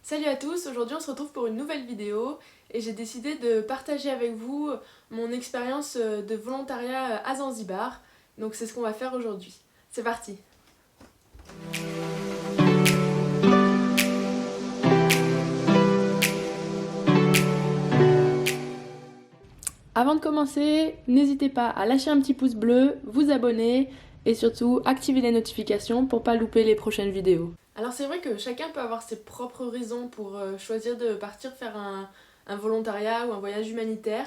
Salut à tous, aujourd'hui on se retrouve pour une nouvelle vidéo et j'ai décidé de partager avec vous mon expérience de volontariat à Zanzibar. Donc c'est ce qu'on va faire aujourd'hui. C'est parti! Avant de commencer, n'hésitez pas à lâcher un petit pouce bleu, vous abonner et surtout activer les notifications pour pas louper les prochaines vidéos. Alors c'est vrai que chacun peut avoir ses propres raisons pour choisir de partir faire un volontariat ou un voyage humanitaire.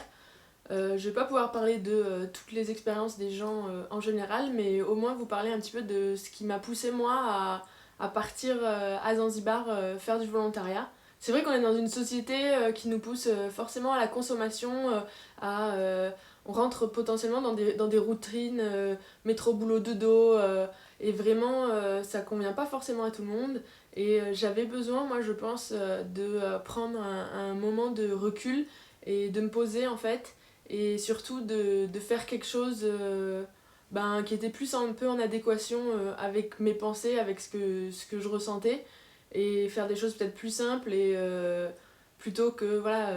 Je vais pas pouvoir parler de toutes les expériences des gens en général, mais au moins vous parler un petit peu de ce qui m'a poussé moi à partir à Zanzibar faire du volontariat. C'est vrai qu'on est dans une société qui nous pousse forcément à la consommation, on rentre potentiellement dans des routines, métro, boulot, dodo, et vraiment ça convient pas forcément à tout le monde. Et j'avais besoin, moi je pense, de prendre un moment de recul et de me poser en fait et surtout de faire quelque chose qui était plus un peu en adéquation avec mes pensées, avec ce que je ressentais, et faire des choses peut-être plus simples et plutôt que voilà,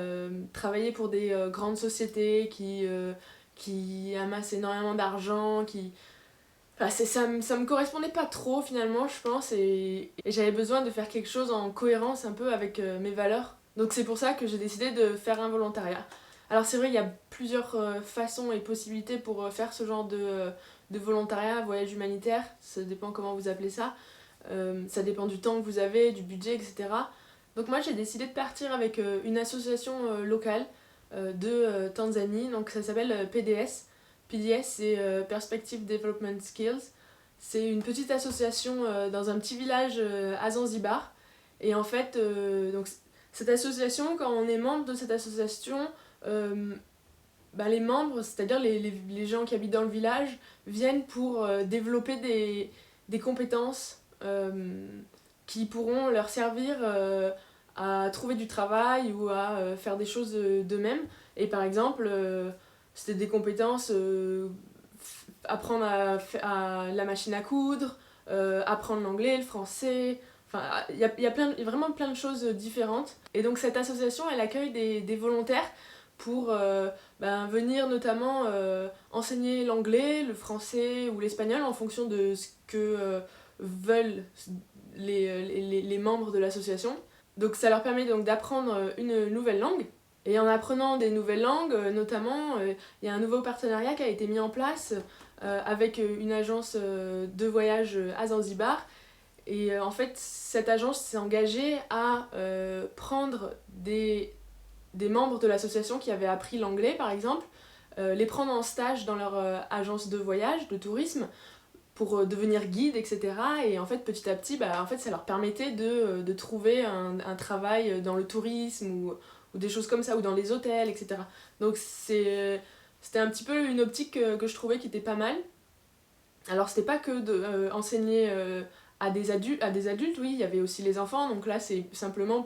travailler pour des grandes sociétés qui amassent énormément d'argent, qui... Enfin, ça me correspondait pas trop finalement je pense, et j'avais besoin de faire quelque chose en cohérence un peu avec mes valeurs. Donc c'est pour ça que j'ai décidé de faire un volontariat. Alors c'est vrai, il y a plusieurs façons et possibilités pour faire ce genre de volontariat, voyage humanitaire, ça dépend comment vous appelez ça. Ça dépend du temps que vous avez, du budget, etc. Donc moi j'ai décidé de partir avec une association locale de Tanzanie, donc ça s'appelle PDS. PDS c'est Perspective Development Skills. C'est une petite association dans un petit village à Zanzibar. Et en fait, donc, cette association, quand on est membre de cette association, euh, les membres, c'est-à-dire les gens qui habitent dans le village, viennent pour développer des compétences qui pourront leur servir à trouver du travail ou à faire des choses d'eux-mêmes. Et par exemple, c'était des compétences, apprendre à la machine à coudre, apprendre l'anglais, le français. Enfin, il y a vraiment plein de choses différentes. Et donc cette association, elle accueille des volontaires pour venir notamment enseigner l'anglais, le français ou l'espagnol en fonction de ce que veulent les membres de l'association. Donc ça leur permet donc d'apprendre une nouvelle langue. Et en apprenant des nouvelles langues, notamment, il y a un nouveau partenariat qui a été mis en place avec une agence de voyage à Zanzibar. Et en fait, cette agence s'est engagée à prendre des membres de l'association qui avaient appris l'anglais, par exemple, les prendre en stage dans leur agence de voyage, de tourisme, pour devenir guide, etc. Et en fait, petit à petit, ça leur permettait de trouver un travail dans le tourisme ou des choses comme ça, ou dans les hôtels, etc. Donc c'était un petit peu une optique que je trouvais qui était pas mal. Alors c'était pas que d'enseigner à des adultes, oui, il y avait aussi les enfants, donc là c'est simplement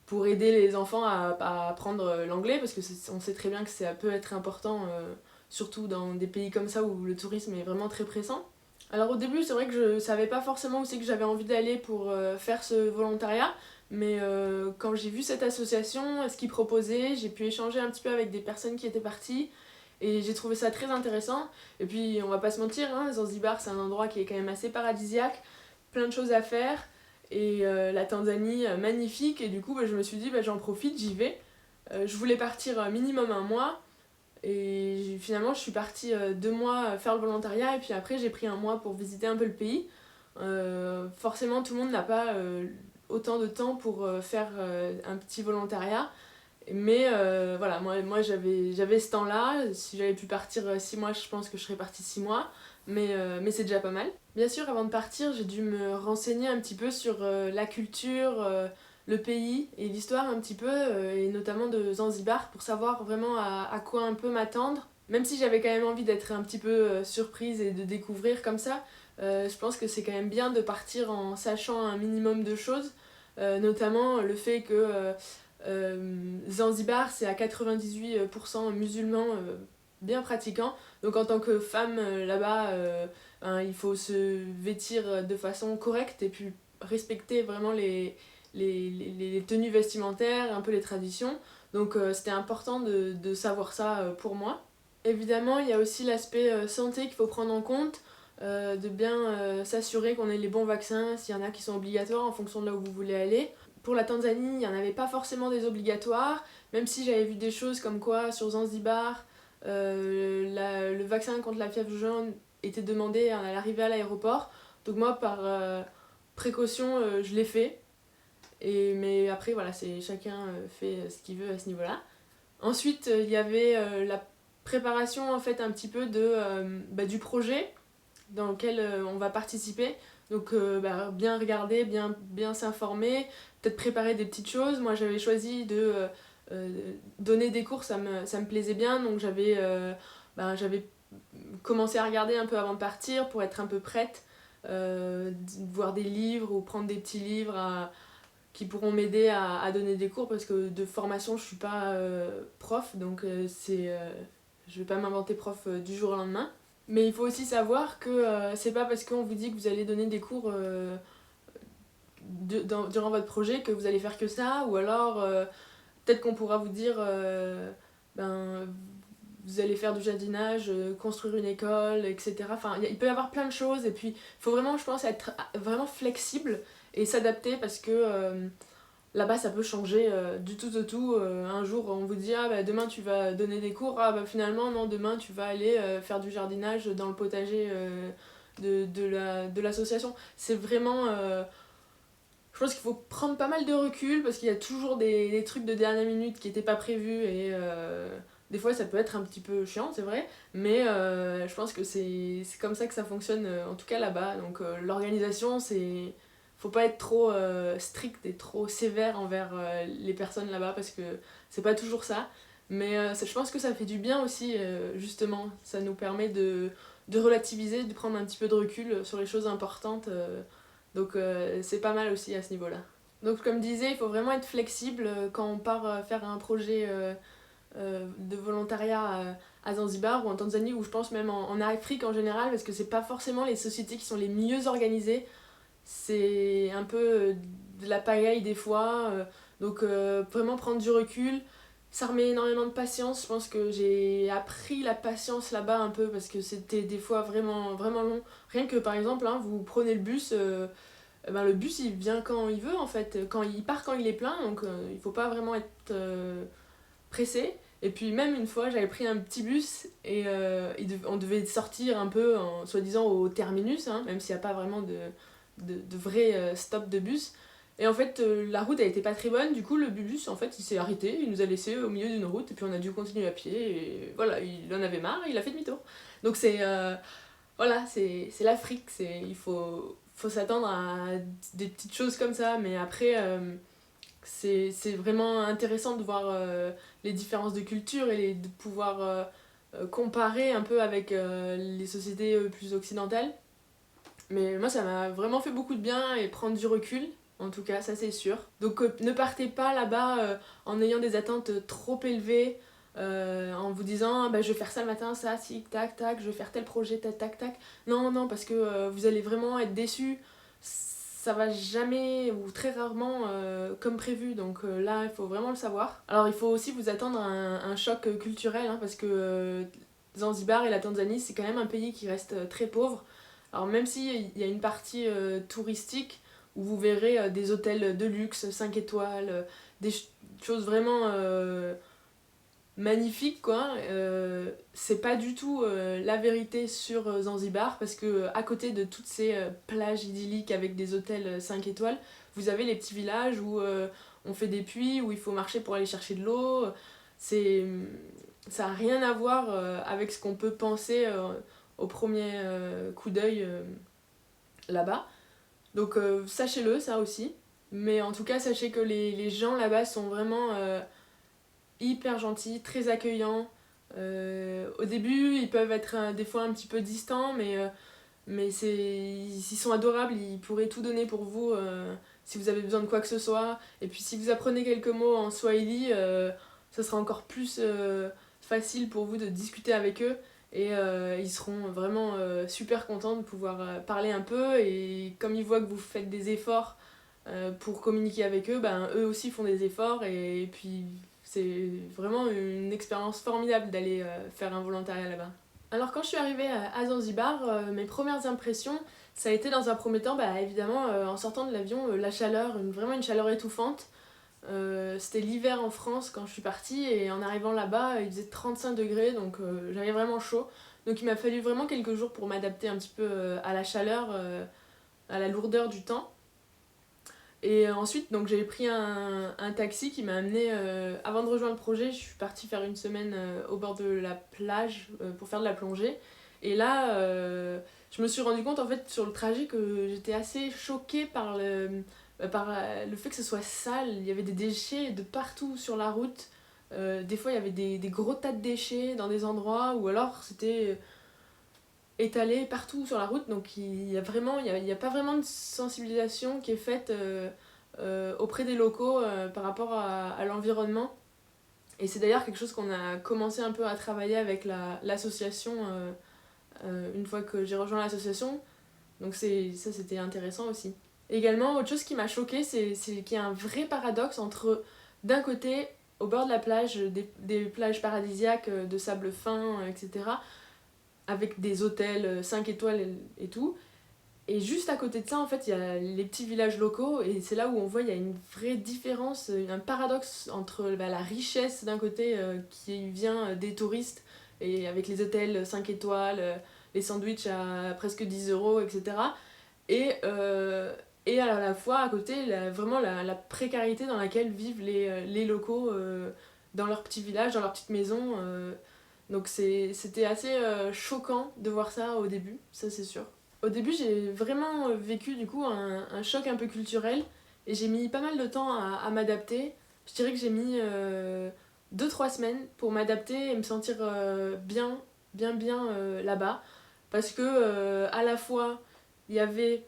pour aider les enfants à apprendre l'anglais, parce que on sait très bien que ça peut être important, surtout dans des pays comme ça où le tourisme est vraiment très pressant. Alors au début, c'est vrai que je savais pas forcément où c'est que j'avais envie d'aller pour faire ce volontariat, mais quand j'ai vu cette association, ce qu'ils proposaient, j'ai pu échanger un petit peu avec des personnes qui étaient parties, et j'ai trouvé ça très intéressant. Et puis on va pas se mentir, hein, Zanzibar c'est un endroit qui est quand même assez paradisiaque, plein de choses à faire, et la Tanzanie magnifique, et du coup je me suis dit j'en profite, j'y vais. Je voulais partir minimum un mois, et finalement je suis partie 2 mois faire le volontariat, et puis après j'ai pris un mois pour visiter un peu le pays. Forcément tout le monde n'a pas autant de temps pour faire un petit volontariat, mais voilà, moi j'avais ce temps-là. Si j'avais pu partir 6 mois, je pense que je serais partie 6 mois, mais c'est déjà pas mal. Bien sûr, avant de partir, j'ai dû me renseigner un petit peu sur la culture, le pays et l'histoire un petit peu, et notamment de Zanzibar, pour savoir vraiment à quoi un peu m'attendre. Même si j'avais quand même envie d'être un petit peu surprise et de découvrir comme ça, je pense que c'est quand même bien de partir en sachant un minimum de choses, notamment le fait que Zanzibar c'est à 98% musulmans bien pratiquants, donc en tant que femme là-bas, il faut se vêtir de façon correcte et puis respecter vraiment les tenues vestimentaires, un peu les traditions. Donc c'était important de savoir ça pour moi. Évidemment, il y a aussi l'aspect santé qu'il faut prendre en compte, de bien s'assurer qu'on ait les bons vaccins, s'il y en a qui sont obligatoires en fonction de là où vous voulez aller. Pour la Tanzanie, il n'y en avait pas forcément des obligatoires, même si j'avais vu des choses comme quoi sur Zanzibar, le vaccin contre la fièvre jaune était demandé à l'arrivée à l'aéroport. Donc moi, par précaution, je l'ai fait. Mais après, voilà, chacun fait ce qu'il veut à ce niveau-là. Ensuite, il y avait la préparation en fait un petit peu du projet dans lequel on va participer. Donc bien regarder, bien s'informer, peut-être préparer des petites choses. Moi j'avais choisi de donner des cours, ça me plaisait bien, donc j'avais commencé à regarder un peu avant de partir pour être un peu prête, voir des livres ou prendre des petits livres qui pourront m'aider à donner des cours, parce que de formation je suis pas prof, donc je vais pas m'inventer prof du jour au lendemain. Mais il faut aussi savoir que c'est pas parce qu'on vous dit que vous allez donner des cours durant votre projet que vous allez faire que ça, ou alors peut-être qu'on pourra vous dire vous allez faire du jardinage, construire une école, etc. Enfin, il peut y avoir plein de choses, et puis il faut vraiment, je pense, être vraiment flexible et s'adapter, parce que là-bas ça peut changer du tout au tout. Un jour on vous dit demain tu vas donner des cours, finalement non, demain tu vas aller faire du jardinage dans le potager de l'association. C'est vraiment je pense qu'il faut prendre pas mal de recul, parce qu'il y a toujours des trucs de dernière minute qui n'étaient pas prévus, et des fois ça peut être un petit peu chiant, c'est vrai, mais je pense que c'est comme ça que ça fonctionne, en tout cas là-bas. Donc l'organisation, faut pas être trop strict et trop sévère envers les personnes là-bas, parce que c'est pas toujours ça. Mais je pense que ça fait du bien aussi, justement. Ça nous permet de relativiser, de prendre un petit peu de recul sur les choses importantes. Donc c'est pas mal aussi à ce niveau-là. Donc comme je disais, il faut vraiment être flexible quand on part faire un projet de volontariat à Zanzibar ou en Tanzanie, ou je pense même en Afrique en général, parce que c'est pas forcément les sociétés qui sont les mieux organisées. C'est un peu de la pagaille des fois, donc vraiment prendre du recul. Ça remet énormément de patience. Je pense que j'ai appris la patience là-bas un peu, parce que c'était des fois vraiment, vraiment long. Rien que par exemple, vous prenez le bus, le bus il vient quand il veut en fait, il part quand il est plein, donc il faut pas vraiment être pressé. Et puis même une fois j'avais pris un petit bus, et on devait sortir un peu soi-disant au terminus, même s'il n'y a pas vraiment de vrai stop de bus. Et en fait la route elle était pas très bonne, du coup le bus en fait il s'est arrêté, il nous a laissé au milieu d'une route, et puis on a dû continuer à pied, et voilà, il en avait marre, il a fait demi-tour. Donc voilà, c'est l'Afrique, il faut s'attendre à des petites choses comme ça, mais après c'est vraiment intéressant de voir les différences de culture, et de pouvoir comparer un peu avec les sociétés plus occidentales. Mais moi ça m'a vraiment fait beaucoup de bien, et prendre du recul, en tout cas ça c'est sûr. Donc ne partez pas là-bas en ayant des attentes trop élevées, en vous disant je vais faire ça le matin, ça, tic tac tac, je vais faire tel projet, tac tac tac. Non, non, parce que vous allez vraiment être déçus. Ça va jamais ou très rarement comme prévu, donc là il faut vraiment le savoir. Alors il faut aussi vous attendre à un choc culturel, parce que Zanzibar et la Tanzanie c'est quand même un pays qui reste très pauvre. Alors même s'il y a une partie touristique où vous verrez des hôtels de luxe, 5 étoiles, des choses vraiment magnifiques, quoi, c'est pas du tout la vérité sur Zanzibar, parce que à côté de toutes ces plages idylliques avec des hôtels 5 étoiles, vous avez les petits villages où on fait des puits, où il faut marcher pour aller chercher de l'eau. C'est Ça n'a rien à voir avec ce qu'on peut penser au premier coup d'œil là-bas. Donc sachez-le, ça aussi. Mais en tout cas, sachez que les gens là-bas sont vraiment hyper gentils, très accueillants. Au début, ils peuvent être des fois un petit peu distants, mais ils sont adorables, ils pourraient tout donner pour vous si vous avez besoin de quoi que ce soit. Et puis si vous apprenez quelques mots en swahili, ça sera encore plus facile pour vous de discuter avec eux, et ils seront vraiment super contents de pouvoir parler un peu, et comme ils voient que vous faites des efforts pour communiquer avec eux, eux aussi font des efforts et puis c'est vraiment une expérience formidable d'aller faire un volontariat là-bas. Alors quand je suis arrivée à Zanzibar, mes premières impressions, ça a été dans un premier temps, évidemment, en sortant de l'avion, la chaleur, vraiment une chaleur étouffante. C'était l'hiver en France quand je suis partie et en arrivant là-bas, il faisait 35 degrés, donc j'avais vraiment chaud. Donc il m'a fallu vraiment quelques jours pour m'adapter un petit peu à la chaleur, à la lourdeur du temps. Et ensuite, donc j'ai pris un taxi qui m'a amené, avant de rejoindre le projet, je suis partie faire une semaine au bord de la plage pour faire de la plongée. Et là, je me suis rendu compte en fait sur le trajet que j'étais assez choquée par le fait que ce soit sale. Il y avait des déchets de partout sur la route. Des fois, il y avait des gros tas de déchets dans des endroits, ou alors c'était étalé partout sur la route, donc il y a pas vraiment de sensibilisation qui est faite auprès des locaux par rapport à l'environnement. Et c'est d'ailleurs quelque chose qu'on a commencé un peu à travailler avec l'association une fois que j'ai rejoint l'association, donc ça c'était intéressant aussi. Également, autre chose qui m'a choquée, c'est qu'il y a un vrai paradoxe entre, d'un côté, au bord de la plage, des plages paradisiaques de sable fin, etc., avec des hôtels 5 étoiles et tout. Et juste à côté de ça, en fait, il y a les petits villages locaux, et c'est là où on voit il y a une vraie différence, un paradoxe entre la richesse d'un côté qui vient des touristes, et avec les hôtels 5 étoiles, les sandwichs à presque 10 €, etc. Et à la fois à côté, vraiment la précarité dans laquelle vivent les locaux dans leur petit village, dans leur petite maison. Donc c'était assez choquant de voir ça au début, ça c'est sûr. Au début, j'ai vraiment vécu du coup un choc un peu culturel et j'ai mis pas mal de temps à m'adapter. Je dirais que j'ai mis 2-3 semaines pour m'adapter et me sentir bien là-bas. Parce que à la fois, il y avait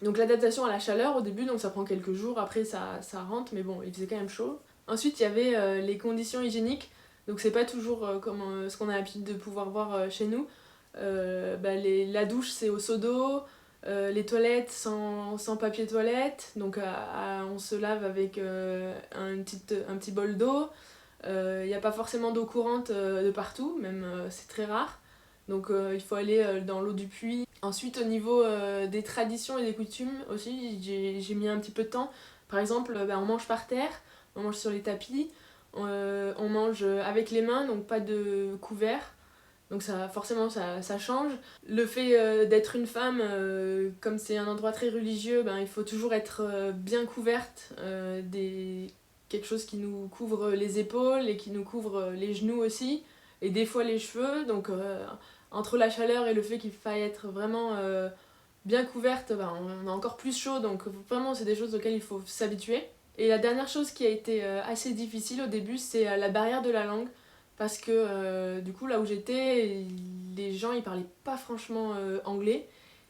donc l'adaptation à la chaleur au début, donc ça prend quelques jours, après ça rentre, mais bon, il faisait quand même chaud. Ensuite, il y avait les conditions hygiéniques, donc c'est pas toujours comme ce qu'on a l'habitude de pouvoir voir chez nous. La douche c'est au seau d'eau, les toilettes sans papier toilette, donc on se lave avec un petit bol d'eau. Il n'y a pas forcément d'eau courante de partout, même c'est très rare. Donc il faut aller dans l'eau du puits. Ensuite, au niveau des traditions et des coutumes aussi, j'ai mis un petit peu de temps. Par exemple, on mange par terre, on mange sur les tapis, on mange avec les mains, donc pas de couvert. Donc ça, forcément, ça change. Le fait d'être une femme, comme c'est un endroit très religieux, il faut toujours être bien couverte, quelque chose qui nous couvre les épaules et qui nous couvre les genoux aussi, et des fois les cheveux. Donc entre la chaleur et le fait qu'il faille être vraiment bien couverte, on a encore plus chaud, donc vraiment c'est des choses auxquelles il faut s'habituer. Et la dernière chose qui a été assez difficile au début, c'est la barrière de la langue, parce que du coup là où j'étais, les gens ils parlaient pas franchement anglais,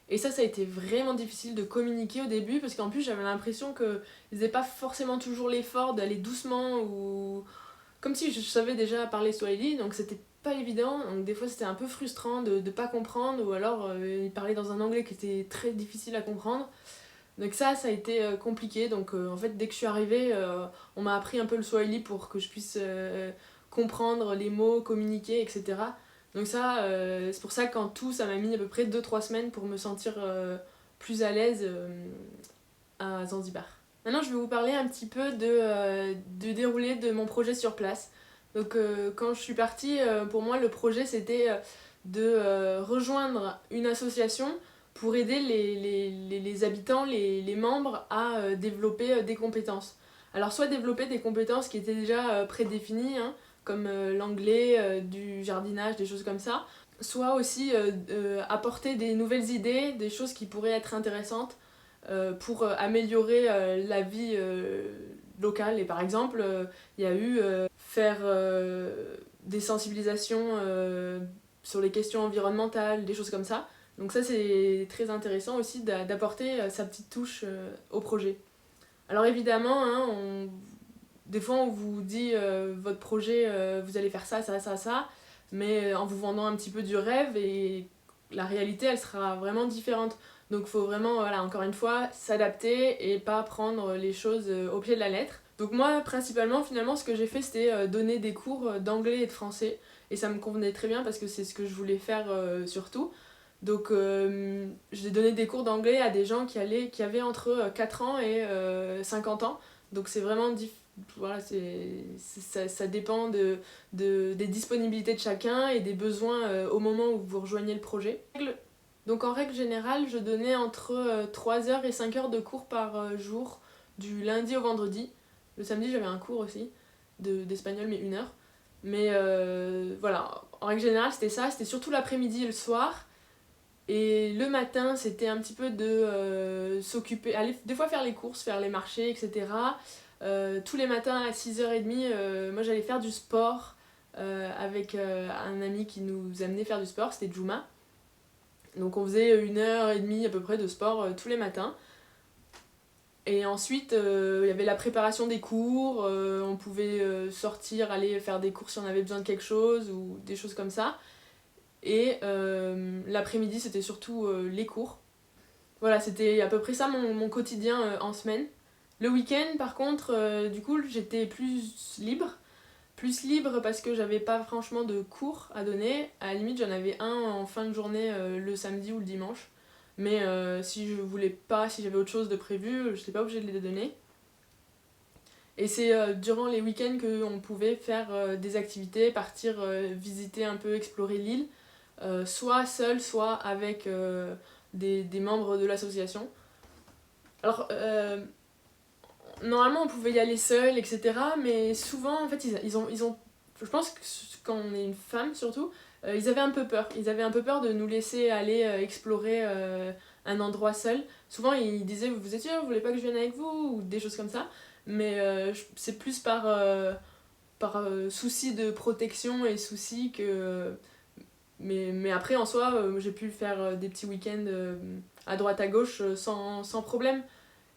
et ça a été vraiment difficile de communiquer au début, parce qu'en plus j'avais l'impression qu'ils faisaient pas forcément toujours l'effort d'aller doucement, ou comme si je savais déjà parler swahili, donc c'était pas évident. Donc des fois c'était un peu frustrant de pas comprendre, ou alors ils parlaient dans un anglais qui était très difficile à comprendre. Donc ça a été compliqué. Donc en fait dès que je suis arrivée, on m'a appris un peu le swahili pour que je puisse comprendre les mots, communiquer, etc. Donc ça, c'est pour ça qu'en tout ça m'a mis à peu près 2-3 semaines pour me sentir plus à l'aise à Zanzibar. Maintenant, je vais vous parler un petit peu du déroulé de mon projet sur place. Donc, quand je suis partie, pour moi, le projet, c'était de rejoindre une association pour aider les habitants, les membres, à développer des compétences. Alors, soit développer des compétences qui étaient déjà prédéfinies, hein, comme l'anglais, du jardinage, des choses comme ça, soit aussi apporter des nouvelles idées, des choses qui pourraient être intéressantes pour améliorer la vie locale. Et par exemple, il y a eu faire des sensibilisations sur les questions environnementales, des choses comme ça. Donc ça c'est très intéressant aussi d'apporter sa petite touche au projet. Alors évidemment, hein, des fois on vous dit votre projet, vous allez faire ça, ça, ça, ça, mais en vous vendant un petit peu du rêve, et la réalité elle sera vraiment différente. Donc il faut vraiment, voilà, encore une fois, s'adapter et pas prendre les choses au pied de la lettre. Donc moi, principalement, finalement, ce que j'ai fait, c'était donner des cours d'anglais et de français. Et ça me convenait très bien parce que c'est ce que je voulais faire surtout. Donc j'ai donné des cours d'anglais à des gens qui avaient entre 4 ans et 50 ans. Donc c'est vraiment voilà, ça dépend des disponibilités de chacun et des besoins au moment où vous rejoignez le projet. Donc en règle générale, je donnais entre 3 heures et 5 heures de cours par jour, du lundi au vendredi. Le samedi, j'avais un cours aussi d'espagnol, mais 1 heure. Mais voilà, en règle générale, c'était ça. C'était surtout l'après-midi et le soir. Et le matin, c'était un petit peu de s'occuper, aller des fois faire les courses, faire les marchés, etc. Tous les matins à 6h30, moi j'allais faire du sport avec un ami qui nous amenait faire du sport, c'était Juma. Donc on faisait 1h30 à peu près de sport tous les matins. Et ensuite, il y avait la préparation des cours, on pouvait sortir, aller faire des cours si on avait besoin de quelque chose ou des choses comme ça. Et l'après-midi, c'était surtout les cours. Voilà, c'était à peu près ça mon quotidien en semaine. Le week-end, par contre, du coup, j'étais plus libre. Plus libre parce que j'avais pas franchement de cours à donner. À la limite, j'en avais un en fin de journée le samedi ou le dimanche. Mais si je voulais pas, si j'avais autre chose de prévu, je n'étais pas obligée de les donner. Et c'est durant les week-ends qu'on pouvait faire des activités, partir visiter un peu, explorer l'île, soit seul, soit avec des membres de l'association. Alors, normalement on pouvait y aller seul, etc. Mais souvent, en fait, ils ont je pense que quand on est une femme surtout, ils avaient un peu peur. Ils avaient un peu peur de nous laisser aller explorer un endroit seul. Souvent, ils disaient, vous êtes sûr, vous voulez pas que je vienne avec vous, ou des choses comme ça. Mais c'est plus par souci de protection et souci que... mais après, en soi, j'ai pu faire des petits week-ends à droite à gauche sans problème.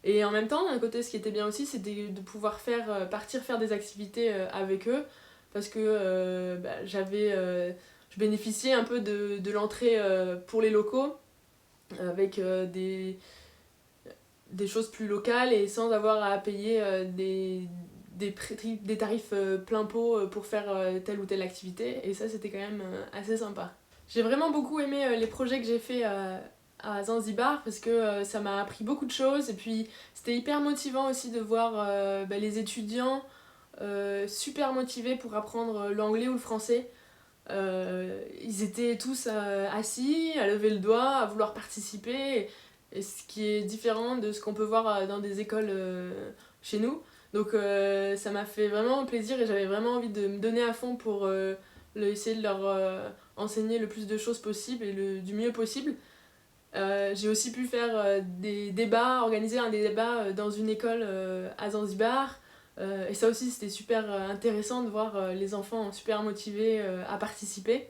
Et en même temps, d'un côté, ce qui était bien aussi, c'était de pouvoir partir faire des activités avec eux, parce que je bénéficiais un peu de l'entrée pour les locaux, avec des choses plus locales et sans avoir à payer des tarifs plein pot pour faire telle ou telle activité. Et ça, c'était quand même assez sympa. J'ai vraiment beaucoup aimé les projets que j'ai fait à Zanzibar parce que ça m'a appris beaucoup de choses et puis c'était hyper motivant aussi de voir les étudiants super motivés pour apprendre l'anglais ou le français. Ils étaient tous assis, à lever le doigt, à vouloir participer, et ce qui est différent de ce qu'on peut voir dans des écoles chez nous. Donc ça m'a fait vraiment plaisir et j'avais vraiment envie de me donner à fond pour essayer de leur enseigner le plus de choses possible et du mieux possible. J'ai aussi pu faire des débats, organiser un débat dans une école à Zanzibar. Et ça aussi c'était super intéressant de voir les enfants super motivés à participer.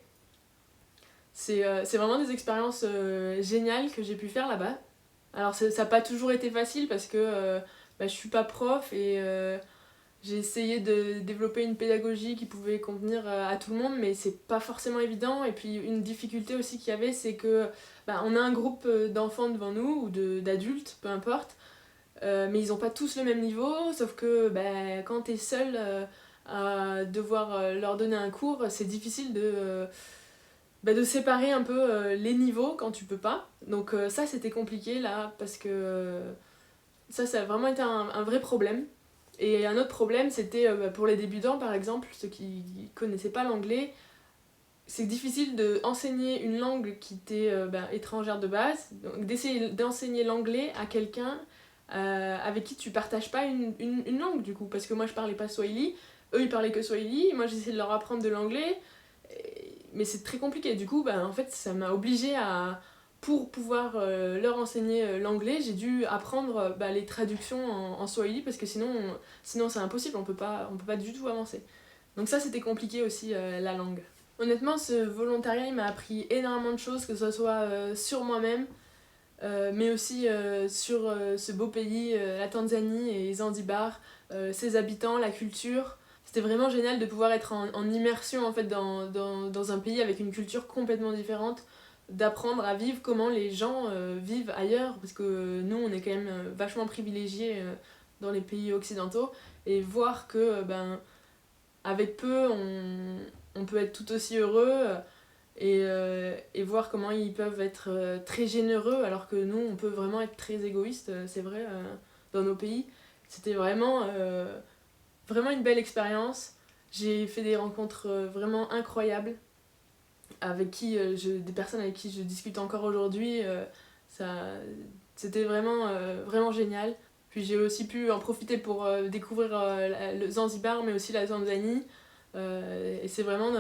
C'est vraiment des expériences géniales que j'ai pu faire là-bas. Alors ça n'a pas toujours été facile parce que je suis pas prof et j'ai essayé de développer une pédagogie qui pouvait convenir à tout le monde, mais c'est pas forcément évident. Et puis une difficulté aussi qu'il y avait, c'est que on a un groupe d'enfants devant nous, ou d'adultes, peu importe, mais ils ont pas tous le même niveau, sauf que quand t'es seul à devoir leur donner un cours, c'est difficile de séparer un peu les niveaux quand tu peux pas. Donc ça c'était compliqué là, parce que ça a vraiment été un vrai problème. Et un autre problème, c'était pour les débutants par exemple, ceux qui connaissaient pas l'anglais, c'est difficile d'enseigner une langue qui t'est étrangère de base, donc d'essayer d'enseigner l'anglais à quelqu'un avec qui tu partages pas une langue du coup, parce que moi je parlais pas Swahili, eux ils parlaient que Swahili, moi j'essayais de leur apprendre de l'anglais, mais c'est très compliqué. Du coup, en fait, ça m'a obligée pour pouvoir leur enseigner l'anglais, j'ai dû apprendre les traductions en Swahili parce que sinon c'est impossible, on peut pas du tout avancer. Donc ça, c'était compliqué aussi, la langue. Honnêtement, ce volontariat, il m'a appris énormément de choses, que ce soit sur moi-même, mais aussi sur ce beau pays, la Tanzanie et Zanzibar, ses habitants, la culture. C'était vraiment génial de pouvoir être en immersion en fait, dans un pays avec une culture complètement différente, d'apprendre à vivre comment les gens vivent ailleurs, parce que nous on est quand même vachement privilégiés dans les pays occidentaux, et voir que avec peu on peut être tout aussi heureux, et voir comment ils peuvent être très généreux alors que nous on peut vraiment être très égoïste, c'est vrai, dans nos pays. C'était vraiment une belle expérience. J'ai fait des rencontres vraiment incroyables avec qui des personnes avec qui je discute encore aujourd'hui. C'était vraiment génial. Puis j'ai aussi pu en profiter pour découvrir le Zanzibar, mais aussi la Tanzanie. Et c'est vraiment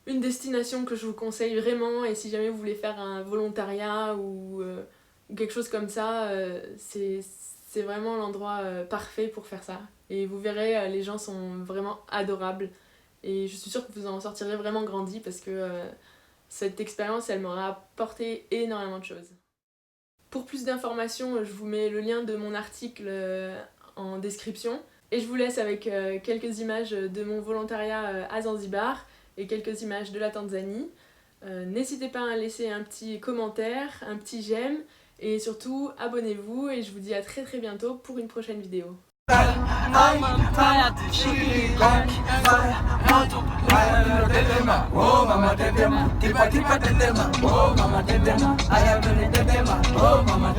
une destination que je vous conseille vraiment. Et si jamais vous voulez faire un volontariat ou quelque chose comme ça, c'est vraiment l'endroit parfait pour faire ça. Et vous verrez, les gens sont vraiment adorables. Et je suis sûre que vous en sortirez vraiment grandi, parce que cette expérience, elle m'aura apporté énormément de choses. Pour plus d'informations, je vous mets le lien de mon article en description. Et je vous laisse avec quelques images de mon volontariat à Zanzibar et quelques images de la Tanzanie. N'hésitez pas à laisser un petit commentaire, un petit j'aime, et surtout abonnez-vous, et je vous dis à très très bientôt pour une prochaine vidéo. Oh mama tetema, tipa tipa tetema, oh mama tetema, ayamene tetema, oh mama tetema.